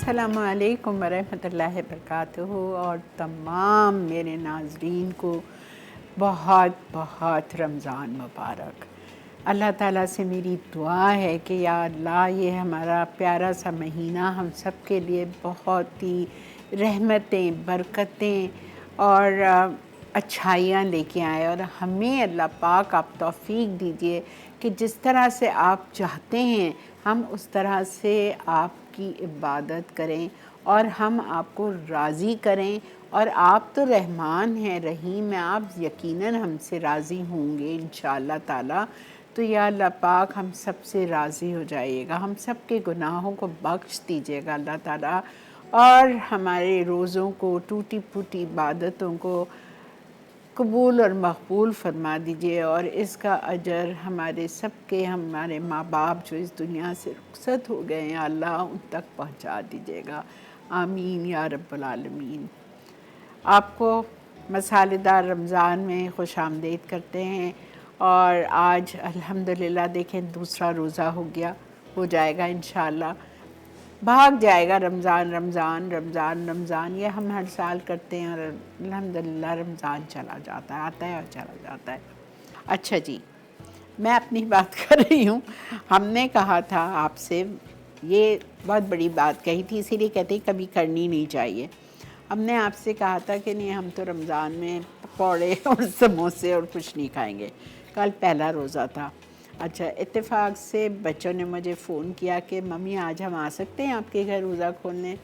अस्सलामु अलैकुम वरहमतुल्लाहि वबरकातुहू और तमाम मेरे नाज़रीन को बहुत बहुत रमज़ान मुबारक। अल्लाह ताला से मेरी दुआ है कि या अल्लाह ये हमारा प्यारा सा महीना हम सब के लिए बहुत ही रहमतें, बरकतें और अच्छाइयाँ लेके आए और हमें अल्लाह पाक आप तौफ़ीक दीजिए कि जिस तरह से आप चाहते हैं हम उस तरह से आपकी इबादत करें और हम आपको राज़ी करें। और आप तो रहमान हैं, रहीम हैं, आप यकीनन हमसे राज़ी होंगे इंशाअल्लाह ताला। तो या अल्लाह पाक हम सब से राज़ी हो जाइएगा, हम सब के गुनाहों को बख्श दीजिएगा अल्लाह ताला और हमारे रोज़ों को, टूटी फूटी इबादतों को कबूल और मकबूल फरमा दीजिए और इसका अजर हमारे सब के, हमारे माँ बाप जो इस दुनिया से रुखसत हो गए हैं अल्लाह उन तक पहुँचा दीजिएगा। आमीन या रब्बल आलमीन। आपको मसालेदार रमज़ान में खुशामदीद करते हैं और आज अल्हम्दुलिल्लाह देखें दूसरा रोज़ा हो जाएगा इंशाअल्लाह। भाग जाएगा रमज़ान रमज़ान रमज़ान रमज़ान, ये हम हर साल करते हैं और अल्हम्दुलिल्लाह रमज़ान चला जाता है, आता है और चला जाता है। अच्छा जी, मैं अपनी बात कर रही हूँ। हमने कहा था आपसे, ये बहुत बड़ी बात कही थी, इसीलिए कहते हैं कभी करनी नहीं चाहिए। हमने आपसे कहा था कि नहीं हम तो रमज़ान में पकौड़े और समोसे और कुछ नहीं खाएंगे। कल पहला रोज़ा था। अच्छा, इत्तेफाक से बच्चों ने मुझे फ़ोन किया कि मम्मी आज हम आ सकते हैं आपके घर रोज़ा खोलने।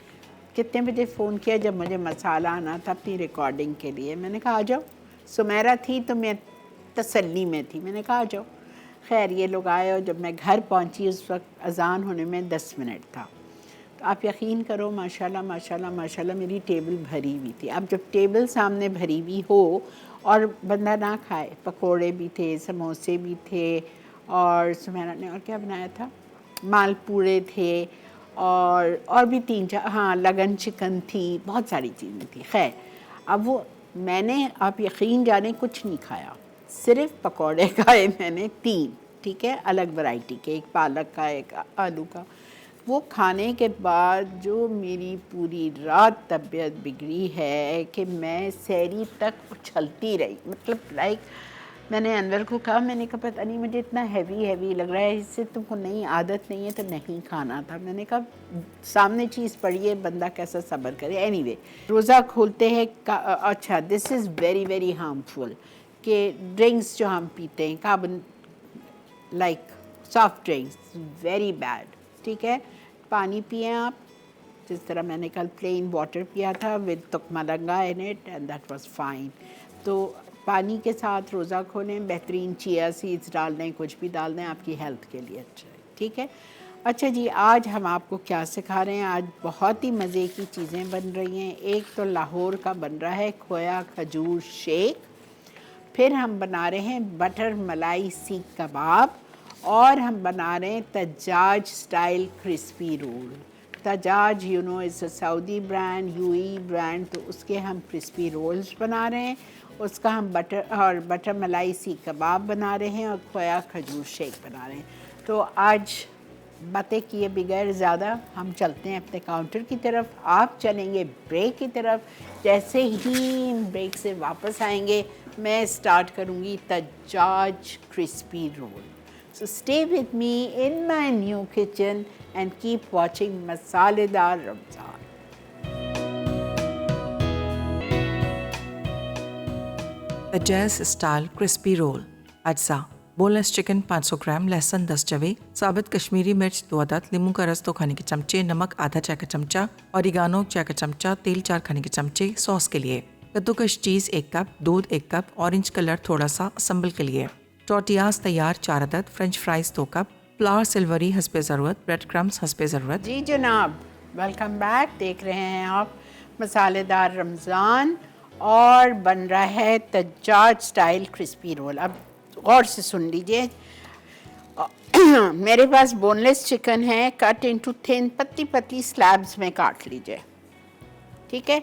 कितने बजे फ़ोन किया? जब मुझे मसाला आना था अपनी रिकॉर्डिंग के लिए। मैंने कहा आ जाओ। सुमेरा थी तो मैं तसल्ली में थी, मैंने कहा आ जाओ। खैर ये लोग आए और जब मैं घर पहुंची उस वक्त अज़ान होने में 10 मिनट था। तो आप यकीन करो माशाल्लाह माशाल्लाह माशाल्लाह मेरी टेबल भरी हुई थी। अब जब टेबल सामने भरी हुई हो और बंदा ना खाए, पकोड़े भी थे, समोसे भी थे और सुमेरा ने और क्या बनाया था, मालपूड़े थे और भी 3-4, हाँ लगन चिकन थी, बहुत सारी चीज़ें थी। खैर अब वो मैंने, आप यकीन जाने कुछ नहीं खाया, सिर्फ पकोड़े खाए मैंने 3, ठीक है, अलग वैरायटी के, एक पालक का एक आलू का। वो खाने के बाद जो मेरी पूरी रात तबीयत बिगड़ी है कि मैं सहरी तक उछलती रही, मतलब लाइक मैंने अनवर को कहा, मैंने कहा पता नहीं मुझे इतना हैवी लग रहा है, इससे तुमको नहीं आदत नहीं है तो नहीं खाना था। मैंने कहा सामने चीज़ पड़ी है, बंदा कैसा सब्र करे। एनीवे रोज़ा खोलते हैं अच्छा this is very very harmful कि ड्रिंक्स जो हम पीते हैं carbon like soft drinks very bad, ठीक है। पानी पिए आप, जिस तरह मैंने कल प्लेन वाटर पिया था with tukmalanga in it and that was fine. तो पानी के साथ रोज़ा खोलें, बेहतरीन चिया सीड्स डाल दें, कुछ भी डाल दें, आपकी हेल्थ के लिए अच्छा है, ठीक है। अच्छा जी, आज हम आपको क्या सिखा रहे हैं, आज बहुत ही मज़े की चीज़ें बन रही हैं। एक तो लाहौर का बन रहा है खोया खजूर शेक, फिर हम बना रहे हैं बटर मलाई सीख कबाब और हम बना रहे हैं Tazaj style crispy roll. Tazaj you know is a Saudi brand, UAE brand, तो उसके हम क्रिस्पी रोल्स बना रहे हैं, उसका हम बटर मलाई सीख कबाब बना रहे हैं और खोया खजूर शेक बना रहे हैं। तो आज बातें किए बगैर ज़्यादा हम चलते हैं अपने काउंटर की तरफ, आप चलेंगे ब्रेक की तरफ। जैसे ही ब्रेक से वापस आएंगे मैं स्टार्ट करूँगी Tazaj crispy roll. So stay with me in my new kitchen and keep watching मसालेदार Ramzan. Tazaj style crispy roll. अज्जा: बोनलेस चिकन 500 ग्राम, लहसुन 10 जवे, साबित कश्मीरी मिर्च 2 अदद, नींबू का रस 2 खाने के चमचे, नमक आधा चाय का चमचा, ऑरिगानो चाय का चमचा, तेल 4 खाने के चमचे। सॉस के लिए कद्दूकश चीज़ 1 कप, दूध 1 कप, ऑरेंज कलर थोड़ा सा असम्बल के लिए। टोर्टियाज तैयार 4 अदद, फ्रेंच फ्राइज 2 कप, फ्लावर सिल्वरी हस्बे ज़रूरत, ब्रेड क्रम्स हस्बे ज़रूरत। जी जनाब, वेलकम बैक। देख रहे हैं आप मसालेदार रमज़ान और बन रहा है तजाज स्टाइल क्रिस्पी रोल। अब गौर से सुन लीजिए, मेरे पास बोनलेस चिकन है, कट इनटू थिन पतली पतली स्लैब्स में काट लीजिए, ठीक है।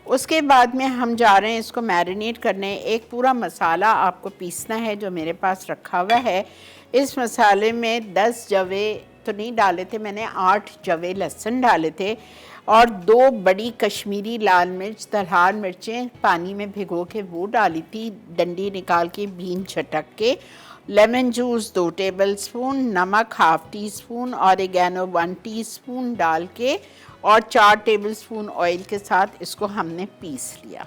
उसके बाद में हम जा रहे हैं इसको मैरिनेट करने। एक पूरा मसाला आपको पीसना है जो मेरे पास रखा हुआ है। इस मसाले में 10 जवे तो नहीं डाले थे, मैंने 8 जवे लहसुन डाले थे और 2 बड़ी कश्मीरी लाल मिर्च, तलहार मिर्चें पानी में भिगो के वो डाली थी, डंडी निकाल के बीन छटक के, लेमन जूस 2 टेबलस्पून, नमक ½ टीस्पून, ऑरिगेनो 1 टीस्पून डाल के और 4 टेबलस्पून ऑयल के साथ इसको हमने पीस लिया।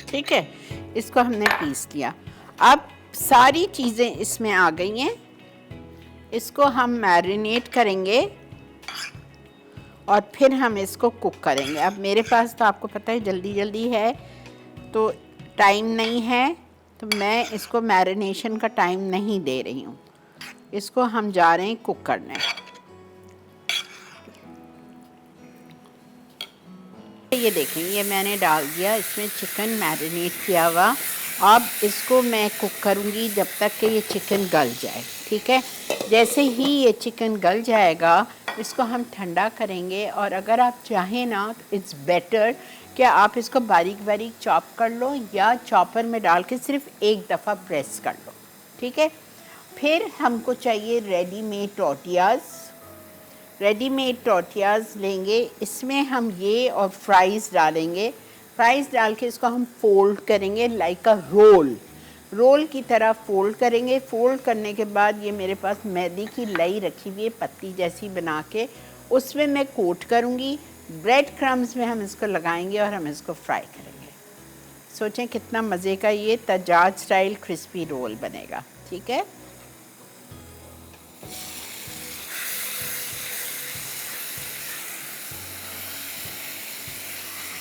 ठीक है, इसको हमने पीस लिया। अब सारी चीज़ें इसमें आ गई हैं, इसको हम मैरिनेट करेंगे और फिर हम इसको कुक करेंगे। अब मेरे पास तो आपको पता है जल्दी जल्दी है तो टाइम नहीं है, तो मैं इसको मैरिनेशन का टाइम नहीं दे रही हूँ, इसको हम जा रहे हैं कुक करने। ये देखें, ये मैंने डाल दिया इसमें चिकन मैरिनेट किया हुआ। अब इसको मैं कुक करूँगी जब तक कि ये चिकन गल जाए। ठीक है, जैसे ही ये चिकन गल जाएगा इसको हम ठंडा करेंगे, और अगर आप चाहें ना तो इट्स बेटर कि आप इसको बारीक बारीक चॉप कर लो या चॉपर में डाल के सिर्फ एक दफ़ा प्रेस कर लो। ठीक है, फिर हमको चाहिए रेडीमेड टॉर्टियाज़। रेडीमेड टॉर्टियाज़ लेंगे, इसमें हम ये और फ्राइज़ डालेंगे। फ्राइज़ डाल के इसको हम फोल्ड करेंगे लाइक अ रोल की तरह फोल्ड करेंगे। फोल्ड करने के बाद ये मेरे पास मैदे की लई रखी हुई है पत्ती जैसी बना के, उसमें मैं कोट करूँगी। ब्रेड क्रम्स में हम इसको लगाएंगे और हम इसको फ्राई करेंगे। सोचें कितना मज़े का ये तजाज स्टाइल क्रिस्पी रोल बनेगा। ठीक है,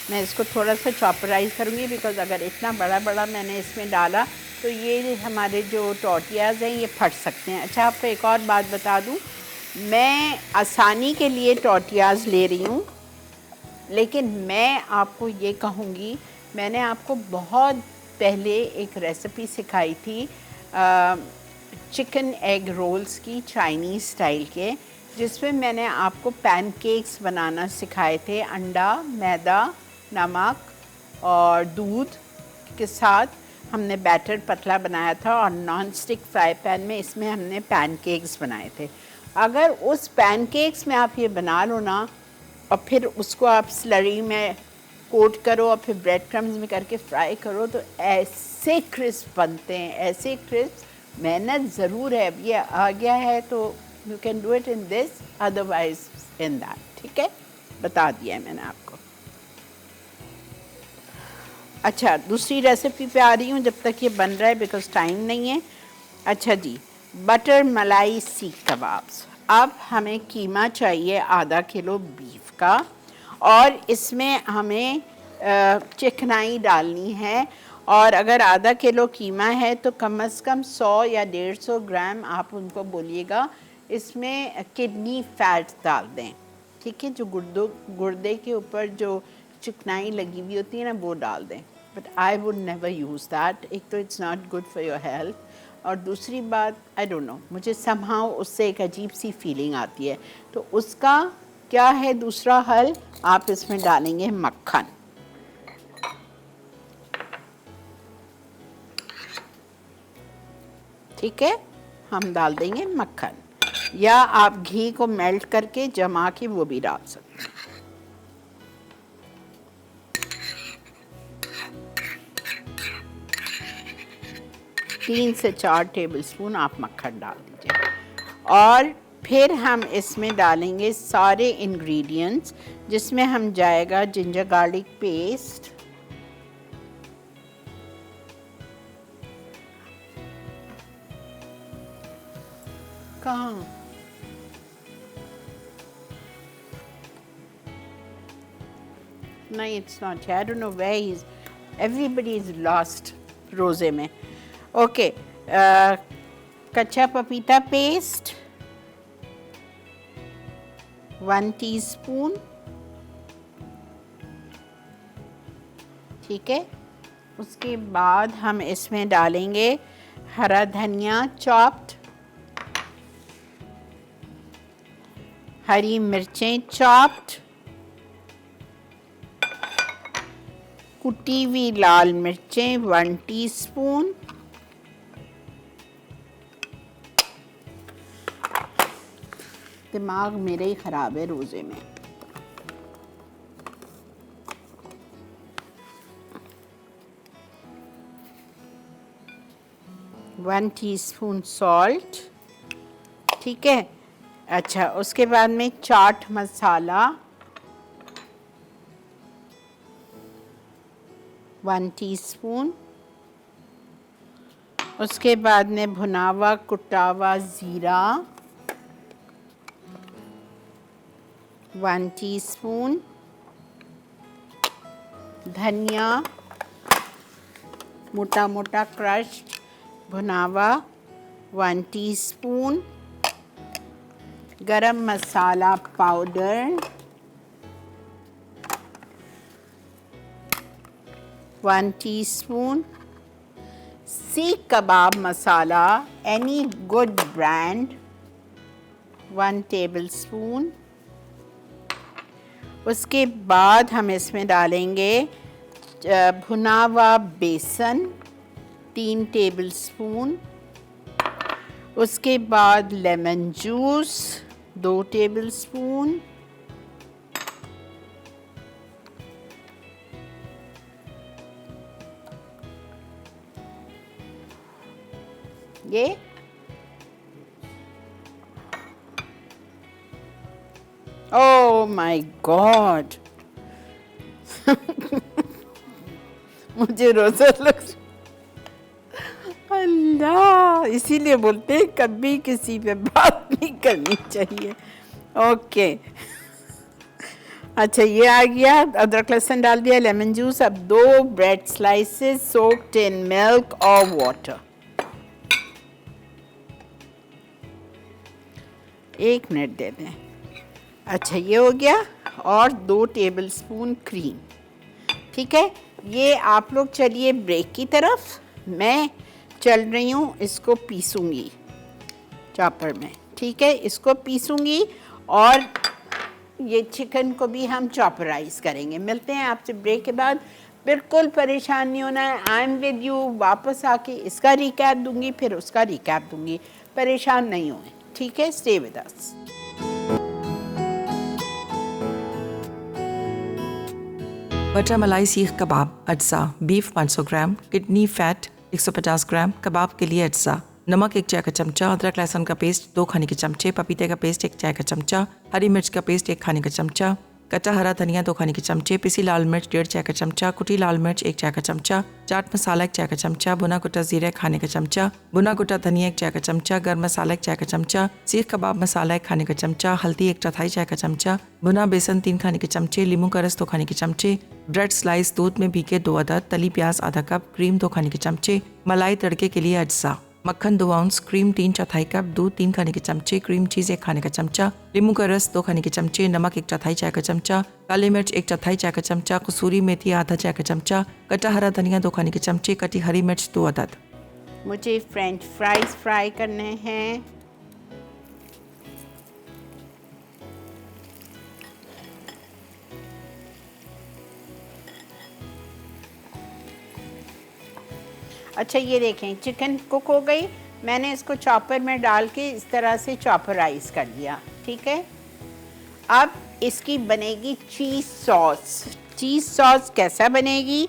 मैं इसको थोड़ा सा चॉपराइज़ करूँगी बिकॉज़ अगर इतना बड़ा बड़ा मैंने इसमें डाला तो ये हमारे जो टॉर्टियाज़ हैं ये फट सकते हैं। अच्छा, आपको एक और बात बता दूँ, मैं आसानी के लिए टॉर्टियाज़ ले रही हूँ, लेकिन मैं आपको ये कहूँगी, मैंने आपको बहुत पहले एक रेसिपी सिखाई थी चिकन एग रोल्स की, चाइनीज़ स्टाइल के, जिसमें मैंने आपको पैनकेक्स बनाना सिखाए थे। अंडा, मैदा, नमक और दूध के साथ हमने बैटर पतला बनाया था और नॉन स्टिक फ्राई पैन में इसमें हमने पैनकेक्स बनाए थे। अगर उस पैनकेक्स में आप ये बना लो ना और फिर उसको आप स्लरी में कोट करो और फिर ब्रेड क्रम्स में करके फ्राई करो तो ऐसे क्रिस्प बनते हैं, ऐसे क्रिस्प। मेहनत ज़रूर है, अब ये आ गया है तो you can do it in this, otherwise in that. ठीक है, बता दिया है मैंने आपको। अच्छा, दूसरी रेसिपी पे आ रही हूँ जब तक ये बन रहा है बिकॉज़ टाइम नहीं है। अच्छा जी, बटर मलाई सीख कबाब्स। अब हमें कीमा चाहिए ½ किलो बीफ का, और इसमें हमें चिकनाई डालनी है। और अगर ½ किलो कीमा है तो कम से कम 100 या 150 ग्राम आप उनको बोलिएगा इसमें किडनी फैट डाल दें। ठीक है, जो गुर्दे के ऊपर जो चिकनाई लगी हुई होती है ना वो डाल दें, but I would never use that. एक तो it's not good for your health, और दूसरी बात आई डोंट नो, मुझे समहाउ उससे एक अजीब सी फीलिंग आती है। तो उसका क्या है दूसरा हल, आप इसमें डालेंगे मक्खन। ठीक है, हम डाल देंगे मक्खन, या आप घी को मेल्ट करके जमा के वो भी डाल सकते हैं। 3 से 4 टेबलस्पून आप मक्खन डाल दीजिए, और फिर हम इसमें डालेंगे सारे इंग्रेडिएंट्स, जिसमें हम जाएगा जिंजर गार्लिक पेस्ट, कहाँ नहीं, it's not, I don't know where he is, everybody is lost रोज़े में। ओके, कच्चा पपीता पेस्ट 1 टीस्पून। ठीक है, उसके बाद हम इसमें डालेंगे हरा धनिया चॉप्ड, हरी मिर्चें चॉप्ड, कुटी हुई लाल मिर्चें 1 टीस्पून, दिमाग मेरे ही खराब है रोजे में। वन टीस्पून सॉल्ट, ठीक है। अच्छा, उसके बाद में चाट मसाला 1 टीस्पून, उसके बाद में भुना हुआ कुटा हुआ ज़ीरा 1 टीस्पून, धनिया मोटा मोटा क्रश भुना हुआ 1 टीस्पून, गरम मसाला पाउडर 1 टीस्पून, सीख कबाब मसाला एनी गुड ब्रांड 1 टेबलस्पून। उसके बाद हम इसमें डालेंगे भुना हुआ बेसन 3 टेबलस्पून, उसके बाद लेमन जूस 2 टेबलस्पून, ये ओह माय गॉड मुझे रोज़ा लग, अल्लाह, इसीलिए बोलते हैं कभी किसी पे बात नहीं करनी चाहिए। ओके, अच्छा ये आ गया, अदरक लहसुन डाल दिया, लेमन जूस। अब 2 bread slices soaked in milk और वाटर। 1 मिनट दे दें। अच्छा ये हो गया, और 2 टेबलस्पून क्रीम, ठीक है। ये आप लोग चलिए ब्रेक की तरफ, मैं चल रही हूँ, इसको पीसूँगी चॉपर में, ठीक है। इसको पीसूँगी और ये चिकन को भी हम चॉपराइज करेंगे। मिलते हैं आपसे ब्रेक के बाद। बिल्कुल परेशान नहीं होना है, आई एम विद यू। वापस आके इसका रिकैप दूंगी, फिर उसका रिकैप दूंगी, परेशान नहीं होए, ठीक है। Stay with us. बटर मलाई सीख कबाब अज्जा, बीफ 500 ग्राम, किडनी फैट 150 ग्राम, कबाब के लिए अज्जा, नमक 1 चाय का चमचा, अदरक लहसुन का पेस्ट 2 खाने के चमचे, पपीते का पेस्ट 1 चाय का चमचा, हरी मिर्च का पेस्ट 1 खाने का चमचा, कच्चा हरा धनिया 2 खाने के चमचे, पिसी लाल मिर्च 1.5 चाय का चमचा, कुटी लाल मिर्च 1 चाय का चमचा, चाट मसाला 1 चाय का चमचा, भुना कुटा जीरा 1 खाने का चमचा, भुना कुटा धनिया 1 चाय का चमचा, गर्म मसाला 1 चाय का चमचा, सीख कबाब मसाला 1 खाने का चमचा, हल्दी 1/4 चाय का चमचा, भुना बेसन 3 खाने के चमचे, नींबू का रस 2 खाने के चमचे, ब्रेड स्लाइस दूध में भीगे 2 अदद, तली प्याज आधा कप, क्रीम 2 खाने के चमचे, मलाई तड़के के लिए अज्जा, मक्खन 2 आउंस, क्रीम 3/4 कप, दूध 3 खाने के चमचे, क्रीम चीज़ 1 खाने का चमचा, नींबू का रस 2 खाने के चमचे, नमक 1/4 चाय का चमचा, काली मिर्च 1/4 चाय का चमचा, कसूरी मेथी आधा चाय का चमचा, कटा हरा धनिया 2 खाने के चमचे, कटी हरी मिर्च 2 अदद। मुझे फ्रेंच फ्राइज फ्राई करने हैं। अच्छा ये देखें, चिकन कुक हो गई, मैंने इसको चॉपर में डाल के इस तरह से चॉपराइज कर दिया, ठीक है। अब इसकी बनेगी चीज़ सॉस। चीज़ सॉस कैसा बनेगी?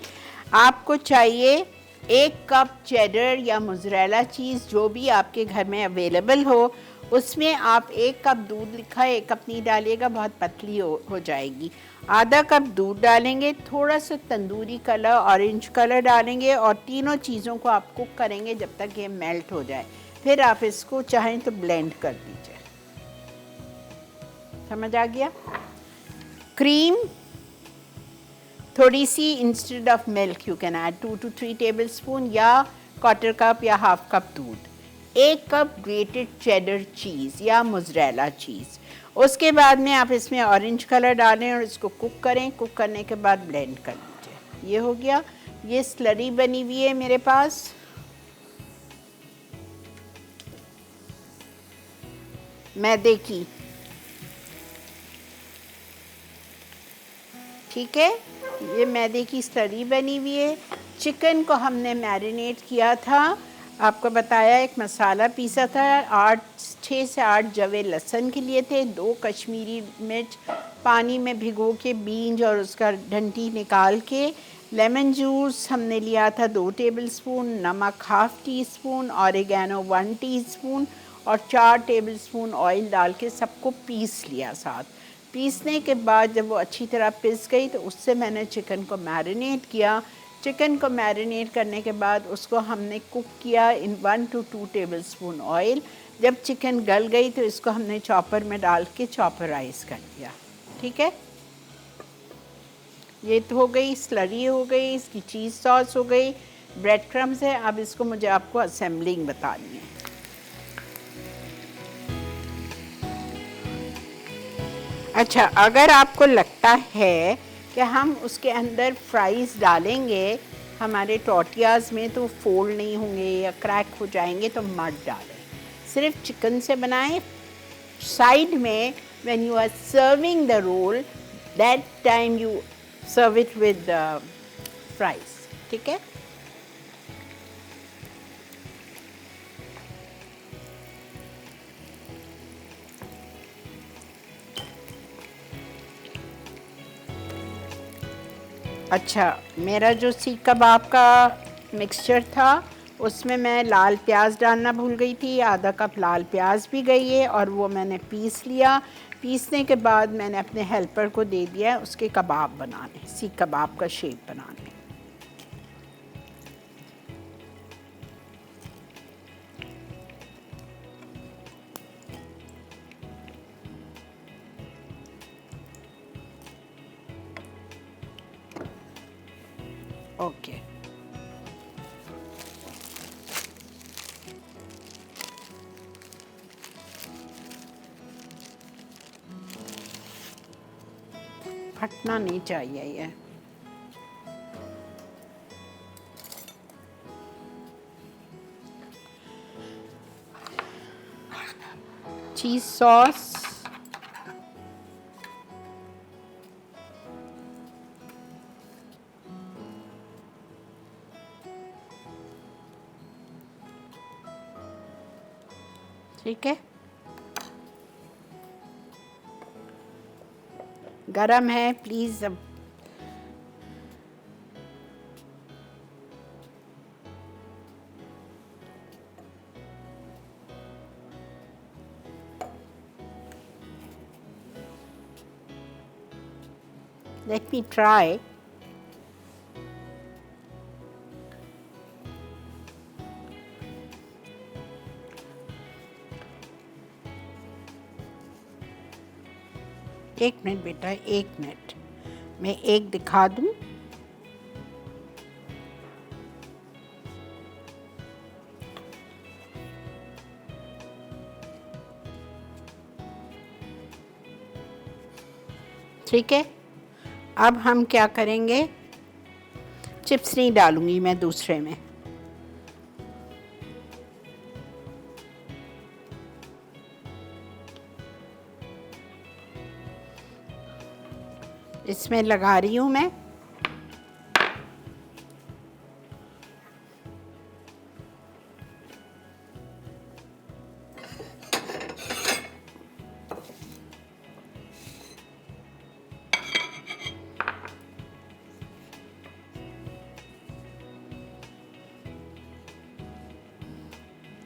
आपको चाहिए 1 कप चेडर या मोज़रेला चीज़, जो भी आपके घर में अवेलेबल हो। उसमें आप 1 कप दूध लिखा है, 1 कप नहीं डालिएगा, बहुत पतली हो जाएगी। आधा कप दूध डालेंगे, थोड़ा सा तंदूरी कलर, ऑरेंज कलर डालेंगे, और तीनों चीज़ों को आप कुक करेंगे जब तक ये मेल्ट हो जाए। फिर आप इसको चाहें तो ब्लेंड कर दीजिए। समझ आ गया? क्रीम थोड़ी सी, instead of milk you can add 2 to 3 tablespoon, या 1/4 कप या हाफ कप दूध, 1 कप ग्रेटेड चेडर चीज़ या मोज़रेला चीज़। उसके बाद में आप इसमें ऑरेंज कलर डालें और इसको कुक करें। कुक करने के बाद ब्लेंड कर लीजिए। ये हो गया। ये स्लरी बनी हुई है मेरे पास। मैदे की ठीक है, ये मैदे की स्लरी बनी हुई है। चिकन को हमने मैरिनेट किया था, आपको बताया, एक मसाला पीसा था, 6 से 8 जवे लहसुन के लिए थे, 2 कश्मीरी मिर्च पानी में भिगो के बीज और उसका डंठी निकाल के, लेमन जूस हमने लिया था 2 टेबलस्पून, नमक ½ टीस्पून, ऑरिगेनो 1 टीस्पून और 4 टेबलस्पून ऑयल डाल के सबको पीस लिया साथ। पीसने के बाद जब वो अच्छी तरह पिस गई तो उससे मैंने चिकन को मैरिनेट किया। चिकन को मैरिनेट करने के बाद उसको हमने कुक किया इन 1 to 2 टेबलस्पून ऑयल। जब चिकन गल गई तो इसको हमने चॉपर में डाल के चॉपराइज कर दिया। ठीक है, ये तो हो गई, स्लरी हो गई, इसकी चीज़ सॉस हो गई, ब्रेड क्रम्स है। अब इसको मुझे आपको असेंबलिंग बतानी है। अच्छा, अगर आपको लगता है कि हम उसके अंदर फ्राइज़ डालेंगे हमारे टोटियाज़ में तो फोल्ड नहीं होंगे या क्रैक हो जाएंगे, तो मत डालें, सिर्फ चिकन से बनाएं। साइड में when you are serving the roll, that time you serve it with fries. ठीक है, अच्छा, मेरा जो सीख कबाब का मिक्सचर था उसमें मैं लाल प्याज डालना भूल गई थी, आधा कप लाल प्याज भी गई है और वो मैंने पीस लिया। पीसने के बाद मैंने अपने हेल्पर को दे दिया उसके कबाब बनाने, सीख कबाब का शेप बनाने। ओके, फटना नहीं चाहिए ये। चीज़ सॉस, ठीक है, गरम है प्लीज़। अब let me try. एक मिनट बेटा, 1 मिनट, मैं एक दिखा दूं। ठीक है, अब हम क्या करेंगे, चिप्स नहीं डालूंगी मैं दूसरे में। इसमें लगा रही हूँ मैं।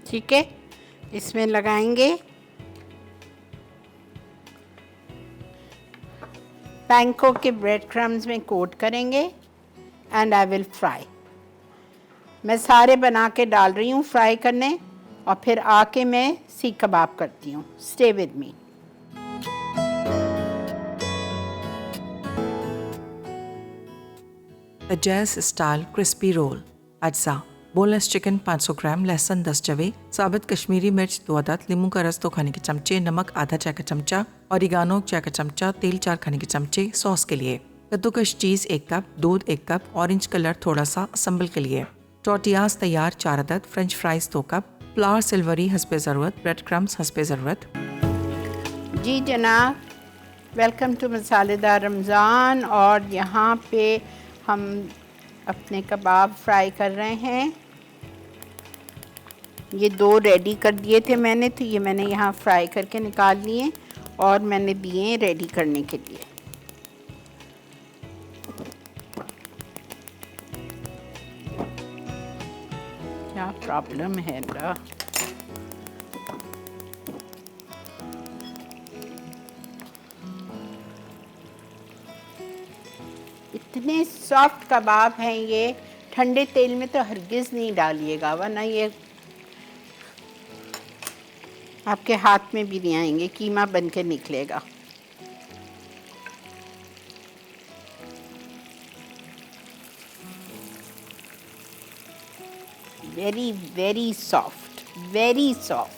ठीक है, इसमें लगाएंगे, पैंको के ब्रेड क्रम्स में कोट करेंगे एंड आई विल फ्राई। मैं सारे बना के डाल रही हूँ फ्राई करने और फिर आके मैं सीख कबाब करती हूँ। Stay with me. द जैस स्टाइल क्रिस्पी रोल, अज्जा, बोनलेस चिकन 500 ग्राम, लहसुन 10 जवे, साबित कश्मीरी मिर्च 2 अदद, नींबू का रस 2 खाने के चमचे, नमक आधा चाय का चमचा, ऑरिगानो चाय का चमचा, तेल 4 खाने के चमचे। सॉस के लिए कद्दूकस चीज़ 1 कप, दूध 1 कप, ऑरेंज कलर थोड़ा सा, असम्बल के लिए टोटियाज तैयार 4 अदद, फ्रेंच फ्राइज 2 कप, फ्लावर सिल्वरी हस्बे ज़रूरत, ब्रेड क्रम्स हस्बे ज़रूरत। जी जनाब, वेलकम टू मसालेदार रमज़ान। और यहाँ पे हम अपने कबाब फ्राई कर रहे हैं। ये 2 रेडी कर दिए थे मैंने, तो ये मैंने यहाँ फ्राई करके निकाल लिए और मैंने दिए रेडी करने के लिए। क्या प्रॉब्लम है ना, इतने सॉफ्ट कबाब हैं ये। ठंडे तेल में तो हरगिज़ नहीं डालिएगा, वरना ये आपके हाथ में भी नहीं आएंगे, कीमा बन के निकलेगा। Very very soft, very soft.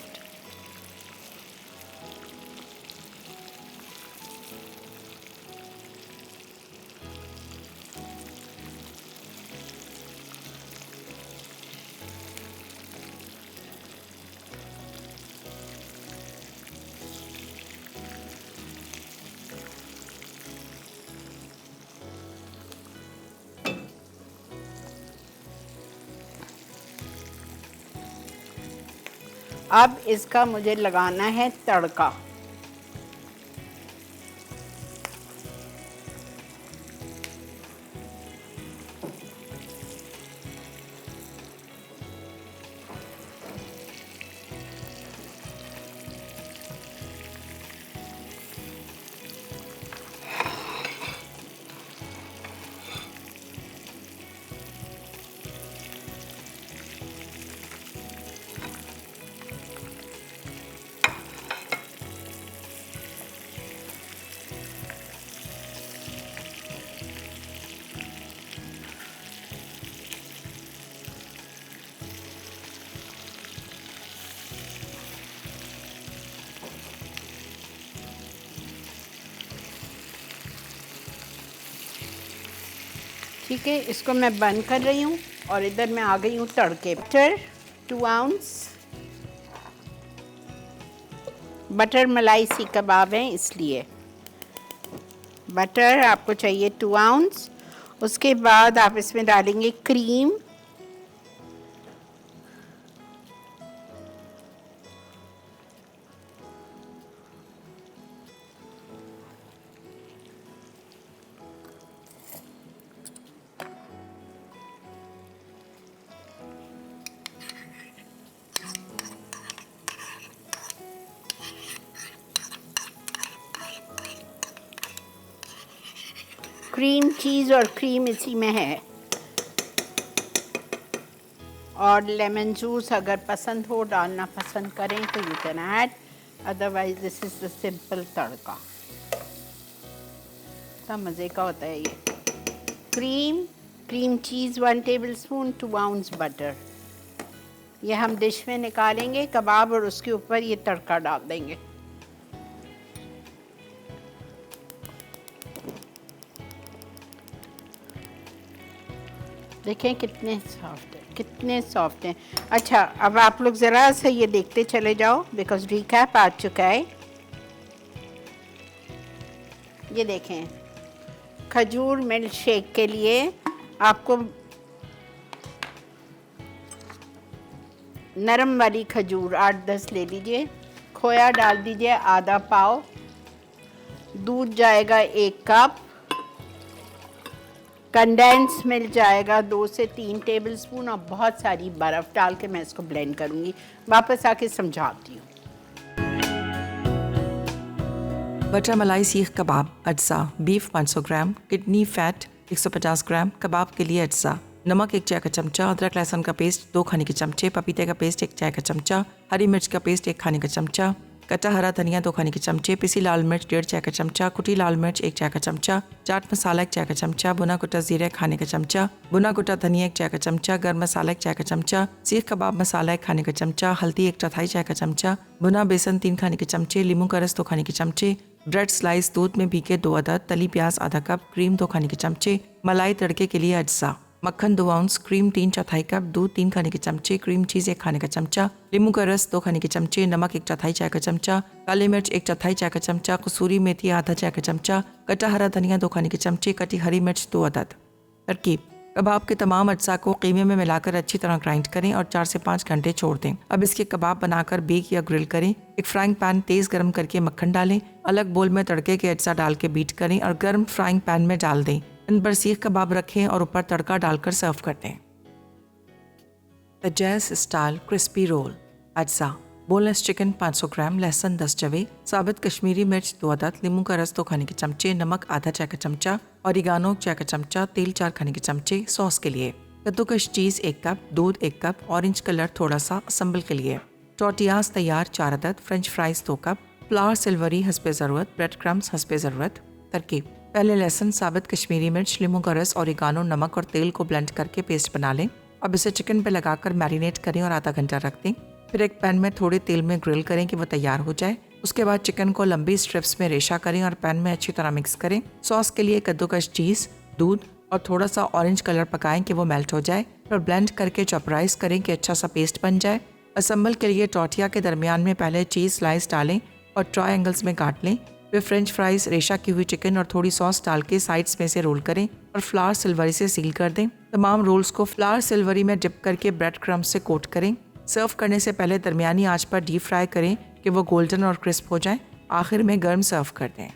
अब इसका मुझे लगाना है तड़का। ठीक है, इसको मैं बंद कर रही हूँ और इधर मैं आ गई हूँ तड़के। बटर 2 आउंस, बटर मलाई सी कबाब हैं इसलिए बटर आपको चाहिए 2 आउंस। उसके बाद आप इसमें डालेंगे क्रीम, क्रीम चीज़ और क्रीम इसी में है, और लेमन जूस अगर पसंद हो, डालना पसंद करें तो you can add, otherwise this is the simple tadka. इतना मज़े का होता है ये। Cream cheese 1 tablespoon, 2 ounce butter. ये हम डिश में निकालेंगे कबाब और उसके ऊपर ये तड़का डाल देंगे। देखें कितने सॉफ्ट है, कितने सॉफ्ट हैं। अच्छा, अब आप लोग ज़रा सा ये देखते चले जाओ, बिकॉज रिकैप आ चुका है। ये देखें, खजूर मिल्क शेक के लिए आपको नरम वाली खजूर 8-10 ले लीजिए, खोया डाल दीजिए आधा पाव, दूध जाएगा 1 कप, कंडेंस मिल्क जाएगा 2 से 3 टेबलस्पून, और बहुत सारी बर्फ़ डाल के मैं इसको ब्लेंड करूँगी। वापस आके समझाती हूँ। बटर मलाई सीख कबाब अज्जा, बीफ 500 ग्राम, किडनी फैट 150 ग्राम, कबाब के लिए अज्जा, नमक 1 चाय का चमचा, अदरक लहसुन का पेस्ट 2 खाने के चमचे, पपीते का पेस्ट 1 चाय का चमचा, हरी मिर्च का पेस्ट 1 खाने का चमचा, कच्चा हरा धनिया 2 खाने के चमचे, पिसी लाल मिर्च 1.5 चाय का चमचा, कुटी लाल मिर्च 1 चाय का चमचा, चाट मसाला 1 चाय का चमचा, भुना कुटा जीरा 1 खाने का चमचा, भुना कुटा धनिया 1 चाय का चमचा, गर्म मसाला 1 चाय का चमचा, सीख कबाब मसाला 1 खाने का चमचा, हल्दी 1/4 चाय का चमचा, भुना बेसन 3 खाने के चमचे, लीमू का रस 2 खाने के चमचे, ब्रेड स्लाइस दूध में भीगे 2 अदद, तली प्याज आधा कप, क्रीम 2 खाने के चमचे, मलाई तड़के के लिए अज्जा, मक्खन 2 आउंस, क्रीम 3/4 कप, दूध 3 खाने के चमचे, क्रीम चीज़ 1 खाने का चमचा, नींबू का रस 2 खाने के चमचे, नमक 1/4 चाय का चमचा, काली मिर्च 1/4 चाय का चमचा, कसूरी मेथी आधा चाय का चमचा, कटा हरा धनिया 2 खाने के चमचे, कटी हरी मिर्च 2 अदद। तरकीब: कबाब के तमाम अज्जा को कीमे में मिलाकर अच्छी तरह ग्राइंड करें और 4 से 5 घंटे छोड़ दें। अब इसके कबाब बनाकर बेक या ग्रिल करें। एक फ्राइंग पैन तेज़ गर्म करके मक्खन डालें, अलग बोल में तड़के के अज्जा डाल के बीट करें और गर्म फ्राइंग पैन में डाल दें। इन पर सीख कबाब रखें और ऊपर तड़का डालकर सर्व कर दें। तजैस स्टाइल क्रिस्पी रोल। अज्जा: बोनलेस चिकन 500 ग्राम, लहसुन 10 जवे, साबित कश्मीरी मिर्च 2 अदद, नींबू का रस 2 खाने के चमचे, नमक आधा चाय का चमचा, ऑरिगानो चाय का चमचा, तेल 4 खाने के चमचे। सॉस के लिए कद्दूकश चीज़ 1 कप, दूध 1 कप, ऑरेंज कलर थोड़ा सा। असम्बल के लिए टोर्टियाज तैयार 4 अदद, फ्रेंच फ्राइज 2 कप, फ्लावर सिल्वरी हस्बे ज़रूरत, ब्रेड क्रम्स हस्बे ज़रूरत। तरकीब: पहले लहसुन, साबित कश्मीरी मिर्च, नींबू का रस, ऑरिगानो, नमक और तेल को ब्लेंड करके पेस्ट बना लें। अब इसे चिकन पे लगाकर मैरिनेट करें और आधा घंटा रख दें। फिर एक पैन में थोड़े तेल में ग्रिल करें कि वो तैयार हो जाए। उसके बाद चिकन को लंबी स्ट्रिप्स में रेशा करें और पैन में अच्छी तरह मिक्स करें। सॉस के लिए कद्दूकश चीज़, दूध और थोड़ा सा ऑरेंज कलर पकाएं कि वो मेल्ट हो जाए। फिर ब्लेंड करके चॉपराइज करें कि अच्छा सा पेस्ट बन जाए। असम्बल के लिए टोर्टिया के दरमियान में पहले चीज़ स्लाइस डालें और ट्रायंगल्स में काट लें। फिर फ्रेंच फ्राइज, रेशा की हुई चिकन और थोड़ी सॉस डाल के साइड्स में से रोल करें और फ्लावर सिल्वरी से सील कर दें। तमाम रोल्स को फ्लावर सिल्वरी में डिप करके ब्रेड क्रम्स से कोट करें। सर्व करने से पहले दरमियानी आंच पर डीप फ्राई करें कि वो गोल्डन और क्रिस्प हो जाए। आखिर में गर्म सर्व कर दें।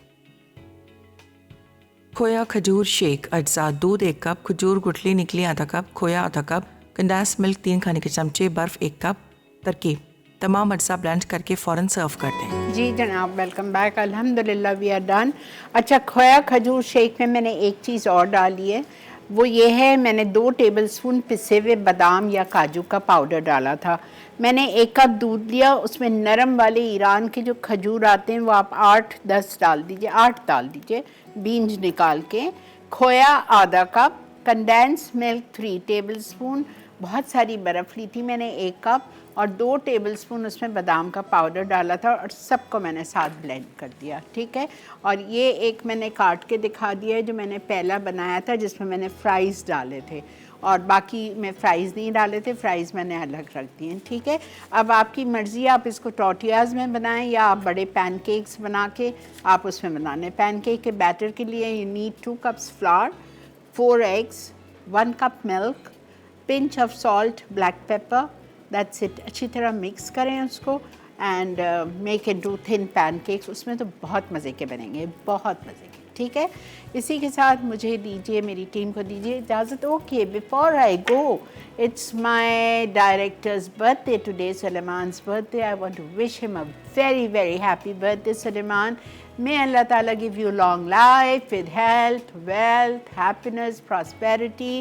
खोया खजूर शेक। अज्जा: दूध 1 कप, खजूर गुठली निकली आधा कप, खोया आधा कप, कंडेंस मिल्क 3 खाने के चमचे, बर्फ़ 1 कप। तरकीब: तमाम अज्जा ब्लेंड करके फ़ौरन सर्व कर दें। जी जनाब, वेलकम बैक। अल्हम्दुलिल्लाह वी आर डन। अच्छा, खोया खजूर शेक में मैंने एक चीज़ और डाली है, वो ये है, मैंने 2 टेबलस्पून पिसे हुए बादाम या काजू का पाउडर डाला था। मैंने 1 कप दूध लिया, उसमें नरम वाले ईरान के जो खजूर आते हैं वो आप 8-10 डाल दीजिए, 8 डाल दीजिए बीज निकाल के। खोया आधा कप, कंडेंस मिल्क 3 टेबलस्पून, बहुत सारी बर्फ़ ली थी मैंने 1 कप, और 2 टेबलस्पून उसमें बादाम का पाउडर डाला था और सबको मैंने साथ ब्लेंड कर दिया। ठीक है, और ये एक मैंने काट के दिखा दिया है जो मैंने पहला बनाया था जिसमें मैंने फ्राइज़ डाले थे, और बाकी मैं फ़्राइज़ नहीं डाले थे, फ़्राइज़ मैंने अलग रख दिए हैं। ठीक है, अब आपकी मर्ज़ी, आप इसको टॉर्टियाज़ में बनाएं या आप बड़े पैनकेक्स बना के आप उसमें बना लें। पैनकेक के बैटर के लिए you need 2 cups flower, 4 eggs, 1 cup milk, pinch of salt, black pepper, that's it. अच्छी तरह मिक्स करें उसको and make it do thin pancakes. उसमें तो बहुत मज़े के बनेंगे, बहुत मज़े के। ठीक है, इसी के साथ मुझे दीजिए, मेरी टीम को दीजिए इजाज़त। Okay, before I go, it's my directors birthday today, सुलेमान's birthday. I want to wish him a very very happy birthday, Suleiman. May Allah Ta'ala give you long life with health, wealth, happiness, prosperity,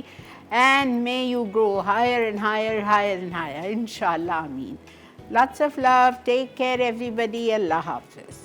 and may you grow higher and higher, higher and higher, inshallah, ameen. Lots of love, take care everybody, Allah Hafiz.